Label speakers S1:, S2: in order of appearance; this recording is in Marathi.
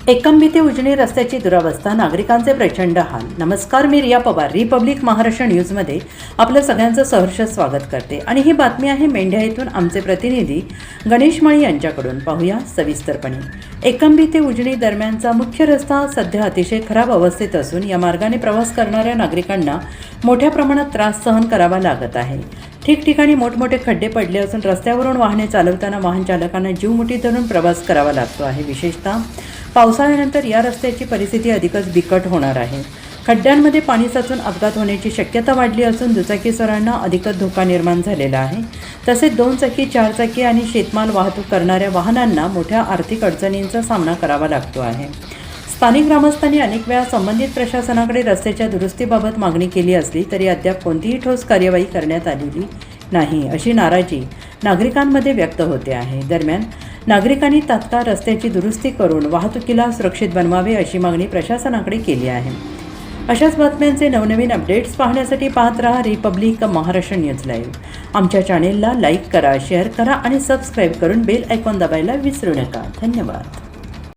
S1: एकंबी ते उजनी रस्त्याची दुरावस्था, नागरिकांचे प्रचंड हाल. नमस्कार, मी रिया पवार, रिपब्लिक महाराष्ट्र न्यूजमध्ये आपलं सगळ्यांचं सहर्ष स्वागत करते. आणि ही बातमी आहे मेंढ्या येथून आमचे प्रतिनिधी गणेश माळी यांच्याकडून. पाहूया सविस्तरपणे. एकंबी ते उजनी दरम्यानचा मुख्य रस्ता सध्या अतिशय खराब अवस्थेत असून या मार्गाने प्रवास करणाऱ्या नागरिकांना मोठ्या प्रमाणात त्रास सहन करावा लागत आहे. ठिकठिकाणी मोठमोठे खड्डे पडले असून रस्त्यावरून वाहने चालवताना वाहन चालकांना जीव मुठीत धरून प्रवास करावा लागतो आहे. विशेषतः पावसाळ्यानंतर या रस्त्याची परिस्थिती अधिकच बिकट होणार आहे. खड्ड्यांमध्ये पाणी साचून अपघात होण्याची शक्यता वाढली असून दुचाकीस्वारांना अधिकच धोका निर्माण झालेला आहे. तसेच 2 चाकी, 4 चाकी आणि शेतमाल वाहतूक करणाऱ्या वाहनांना मोठ्या आर्थिक अडचणींचा सामना करावा लागतो आहे. स्थानिक ग्रामस्थांनी अनेक वेळा संबंधित प्रशासनाकडे रस्त्याच्या दुरुस्तीबाबत मागणी केली असली तरी अद्याप कोणतीही ठोस कार्यवाही करण्यात आलेली नाही, अशी नाराजी नागरिकांमध्ये व्यक्त होते आहे. दरम्यान नागरिकांनी तात्काळ रस्त्याची दुरुस्ती करून वाहतुकीला सुरक्षित बनवावे अशी मागणी प्रशासनाकडे केली आहे. अशाच बातम्यांचे नवनवीन अपडेट्स पाहण्यासाठी पाहत रहा रिपब्लिक महाराष्ट्र न्यूज लाईव्ह. आमच्या चॅनेलला लाईक करा, शेअर करा आणि सबस्क्राईब करून बेल आयकॉन दाबायला विसरू नका. धन्यवाद.